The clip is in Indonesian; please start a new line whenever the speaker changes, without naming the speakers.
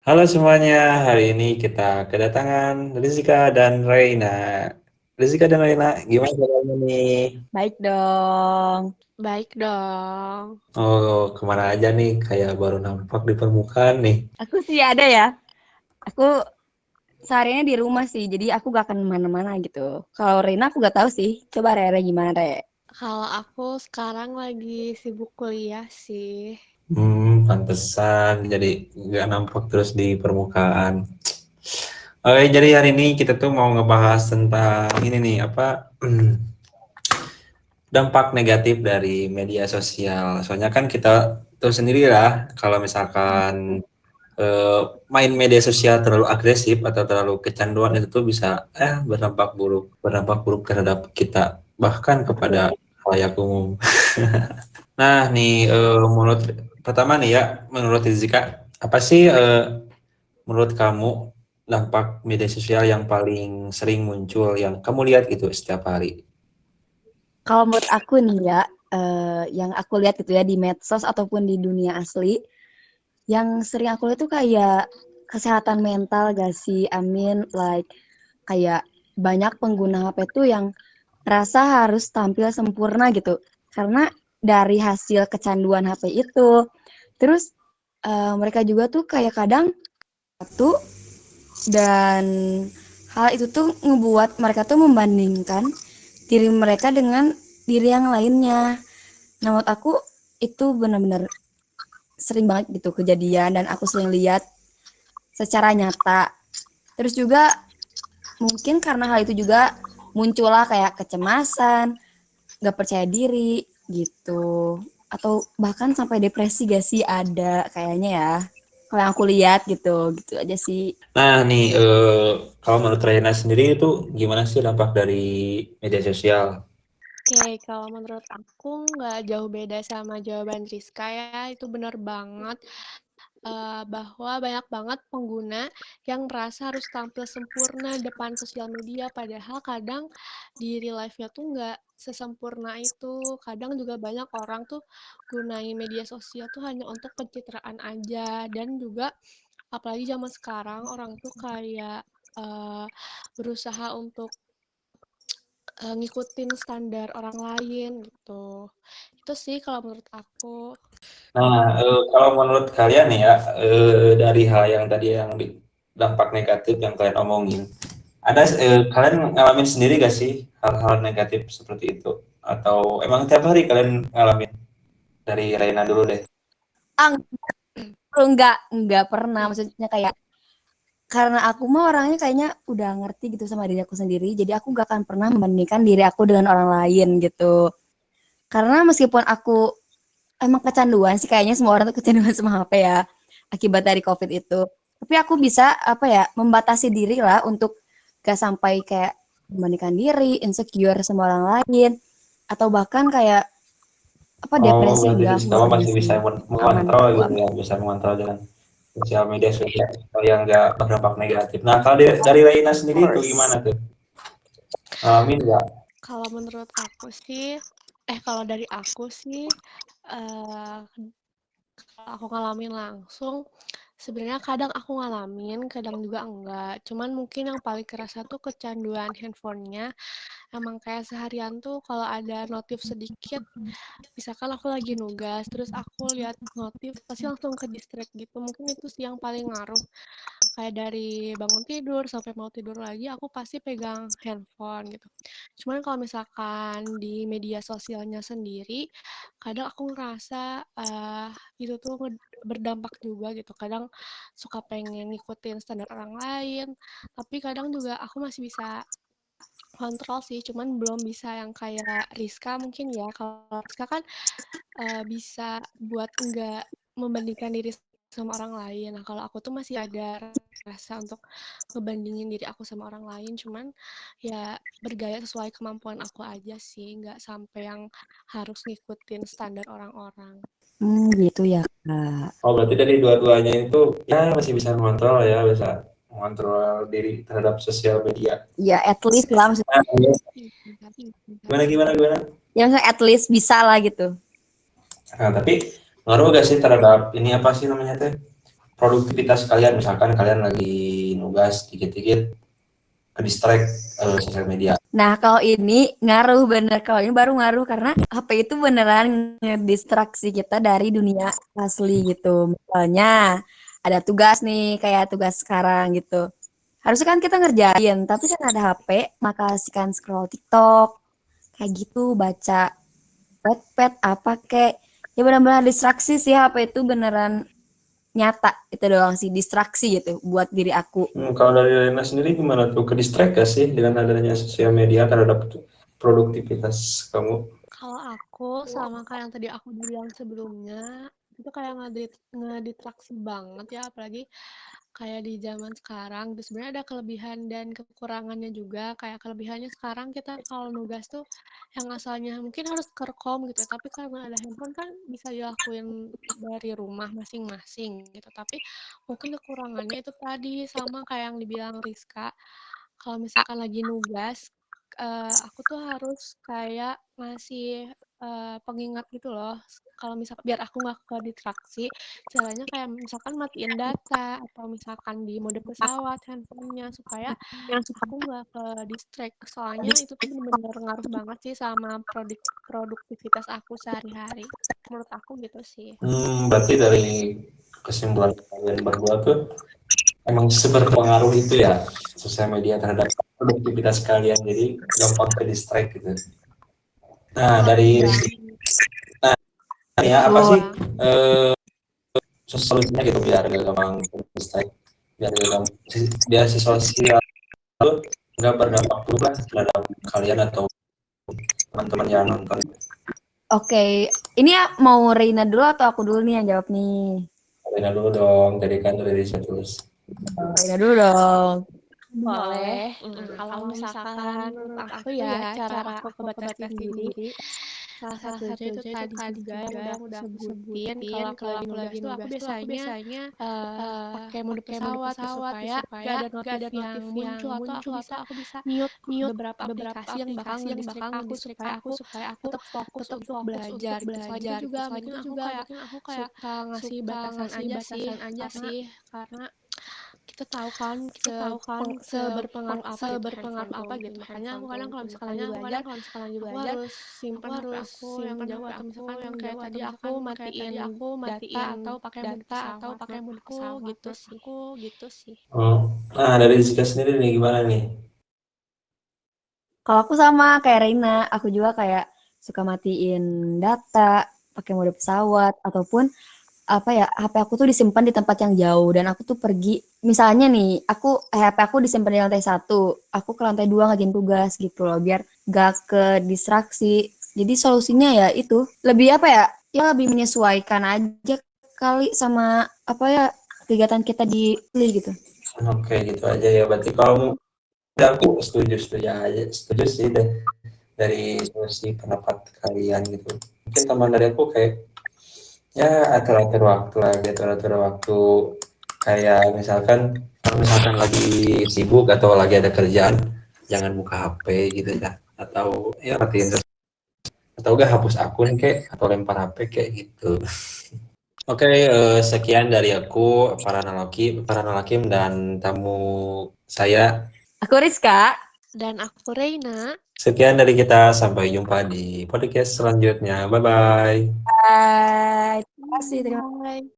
Halo semuanya, hari ini kita kedatangan Rizika dan Reina. Rizika dan Reina, gimana kabarnya nih?
Baik dong.
Baik dong.
Oh, kemana aja nih? Kayak baru nampak di permukaan nih.
Aku sih ada ya. Aku sehariannya di rumah sih, jadi aku gak akan kemana-mana gitu. Kalau Rina aku gak tahu sih. Coba Rere gimana, Re?
Kalau aku sekarang lagi sibuk kuliah sih.
Pantesan. Jadi nggak nampak terus di permukaan. Oke, jadi hari ini kita tuh mau ngebahas tentang ini nih, apa dampak negatif dari media sosial. Soalnya kan kita tuh sendiri lah, kalau misalkan main media sosial terlalu agresif atau terlalu kecanduan itu tuh bisa berdampak buruk terhadap kita bahkan kepada
Betul.
khalayak umum. Nah nih menurut pertama nih ya, menurut Rizika apa sih menurut kamu dampak media sosial yang paling sering muncul yang kamu lihat gitu setiap hari?
Kalau menurut aku nih ya, yang aku lihat gitu ya di medsos ataupun di dunia asli, yang sering aku lihat tuh kayak kesehatan mental gak sih? Amin, like kayak banyak pengguna HP tuh yang merasa harus tampil sempurna gitu. Karena dari hasil kecanduan HP itu, terus mereka juga tuh kayak kadang satu dan hal itu tuh ngebuat mereka tuh membandingkan diri mereka dengan diri yang lainnya. Nah, menurut aku itu benar-benar sering banget gitu kejadian dan aku sering lihat secara nyata. Terus juga mungkin karena hal itu juga muncullah kayak kecemasan, gak percaya diri gitu. Atau bahkan sampai depresi gak sih ada kayaknya ya. Kalau yang aku lihat gitu, gitu aja sih.
Nah nih kalau menurut Raina sendiri itu gimana sih dampak dari media sosial?
Oke, kalau menurut aku nggak jauh beda sama jawaban Rizka ya. Itu benar banget bahwa banyak banget pengguna yang merasa harus tampil sempurna depan sosial media. Padahal kadang di real life-nya tuh nggak sesempurna itu. Kadang juga banyak orang tuh gunain media sosial tuh hanya untuk pencitraan aja. Dan juga apalagi zaman sekarang orang tuh kayak berusaha untuk ngikutin standar orang lain gitu. Itu sih kalau menurut aku.
Nah, kalau menurut kalian ya, dari hal yang tadi yang dampak negatif yang kalian omongin, ada kalian ngalamin sendiri gak sih hal-hal negatif seperti itu? Atau emang tiap hari kalian ngalamin? Dari Reina dulu deh.
Ah, enggak pernah. Maksudnya kayak karena aku mah orangnya kayaknya udah ngerti gitu sama diri aku sendiri, jadi aku gak akan pernah membandingkan diri aku dengan orang lain gitu. Karena meskipun aku emang kecanduan sih, kayaknya semua orang tuh kecanduan sama HP ya, akibat dari COVID itu. Tapi aku bisa apa ya, membatasi diri lah untuk gak sampai kayak membandingkan diri, insecure sama orang lain, atau bahkan kayak apa
Oh,
depresi
berarti
enggak
kamu
aja
masih bisa
sih. Aman
mengontrol
aku
gitu
aman.
ya, bisa mengontrol dengan sosial media sosial yang nggak berdampak negatif. Nah, kalau dari Reina
Of
sendiri itu gimana
course.
tuh? Ngalamin nggak?
Kalau menurut aku sih, kalau dari aku sih, eh kalau aku ngalamin langsung, sebenarnya kadang aku ngalamin, kadang juga enggak. Cuman mungkin yang paling kerasa tuh kecanduan handphonenya. Emang kayak seharian tuh kalau ada notif sedikit, misalkan aku lagi nugas, terus aku lihat notif, pasti langsung ke distract gitu. Mungkin itu sih yang paling ngaruh. Kayak dari bangun tidur sampai mau tidur lagi, aku pasti pegang handphone gitu. Cuman kalau misalkan di media sosialnya sendiri, kadang aku ngerasa itu tuh berdampak juga gitu. Kadang suka pengen ngikutin standar orang lain, tapi kadang juga aku masih bisa kontrol sih, cuman belum bisa yang kayak Rizka mungkin ya. Kalau Rizka kan bisa buat nggak membandingkan diri sama orang lain. Nah, kalau aku tuh masih ada rasa untuk ngebandingin diri aku sama orang lain, cuman ya bergaya sesuai kemampuan aku aja sih, nggak sampai yang harus ngikutin standar orang-orang.
Gitu ya, Kak.
Oh, berarti dari dua-duanya itu ya masih bisa mengontrol ya, bisa mengontrol diri terhadap sosial media.
Ya at least lah maksudnya.
Nah,
Iya.
gimana gimana gimana?
Ya maksudnya at least bisa lah gitu.
Nah, tapi ngaruh gak sih terhadap ini apa sih namanya teh? produktivitas kalian, misalkan kalian lagi nugas dikit-dikit ke distract sosial media.
Nah, kalau ini ngaruh bener. Kalau ini baru ngaruh karena HP itu beneran ngedistraksi kita dari dunia asli gitu. Misalnya ada tugas nih, kayak tugas sekarang gitu. Harusnya kan kita ngerjain, tapi kan ada HP, maka kan scroll TikTok, kayak gitu, baca Wattpad, apa kayak. Ya benar-benar distraksi sih, HP itu beneran nyata. Itu doang sih, distraksi gitu buat diri aku.
Kalau dari Lena sendiri gimana tuh? Ke distract gak sih dengan adanya sosial media terhadap produktivitas kamu?
Kalau aku sama kayak yang tadi aku bilang sebelumnya, itu kayak ngedistraksi banget ya, apalagi kayak di zaman sekarang. Terus sebenarnya ada kelebihan dan kekurangannya juga. Kayak kelebihannya sekarang kita kalau nugas tuh yang asalnya mungkin harus ke rekom gitu ya, tapi karena ada handphone kan bisa dilakuin dari rumah masing-masing gitu. Tapi mungkin kekurangannya itu tadi sama kayak yang dibilang Rizka, kalau misalkan lagi nugas, aku tuh harus kayak ngasih, pengingat gitu loh, kalau biar aku nggak kedistraksi, caranya kayak misalkan matiin data atau misalkan di mode pesawat handphonenya supaya aku nggak ke-distract. Soalnya itu tuh bener-bener ngaruh banget sih sama produktivitas aku sehari-hari. Menurut aku gitu sih.
Berarti dari kesimpulan kalian berdua tuh emang seberpengaruh itu ya sosial media terhadap produktivitas kalian, jadi gampang ke distract gitu. Nah, dari
Iya,
ya apa
Betul.
sih solusinya gitu biar gak gampang ke distract, biar gak gampang, biar si sosial itu nggak berdampak juga terhadap kalian atau teman-teman yang nonton.
Oke, ini ya mau Reina dulu atau aku dulu nih yang jawab nih?
Rena dulu dong, dari kan dari terus.
Reina dulu dong.
boleh. Kalau misalkan menurut aku ya, cara aku ngebatasi diri, salah satunya itu tadi juga yang udah aku sebutin. Kalau aku lagi nugas tuh aku biasanya pakai mode pesawat tuh supaya gak ada notif yang muncul atau aku bisa mute beberapa aplikasi yang bakal nge-distract aku supaya aku tetap fokus untuk belajar gitu. Selain itu juga mungkin aku kayak suka ngasih batasan aja karena kita tahu kan seberpengaruh apa gitu handphone tuh gitu. Makanya aku kadang kalau misalkan lagi belajar, aku harus simpan HP aku yang jauh atau misalkan kayak tadi aku matiin data atau pakai mode pesawat. Menurut aku gitu sih.
Oh, nah dari Zika sendiri nih gimana nih?
Kalau aku sama kayak Reina, aku juga kayak suka matiin data, pakai mode pesawat, ataupun apa ya, HP aku tuh disimpan di tempat yang jauh dan aku tuh pergi. Misalnya nih, HP aku disimpan di lantai 1, aku ke lantai 2 ngerjain tugas gitu loh, biar gak ke distraksi. Jadi solusinya ya itu, lebih apa ya, ya lebih menyesuaikan aja kali sama apa ya kegiatan kita di gitu.
Oke gitu aja ya. Berarti kalau aku setuju sih deh dari solusi pendapat kalian gitu. Mungkin teman dari aku kayak ya atur-atur waktu lah, atur-atur waktu kayak misalkan kalau misalkan lagi sibuk atau lagi ada kerjaan jangan buka HP gitu ya, atau ya matiin atau enggak hapus akun kayak atau lempar HP kayak gitu. Oke, sekian dari aku para nalakim dan tamu saya.
Aku Rizka.
Dan aku Reina.
Sekian dari kita, sampai jumpa di podcast selanjutnya. Bye bye.
Bye. Terima kasih.
Bye.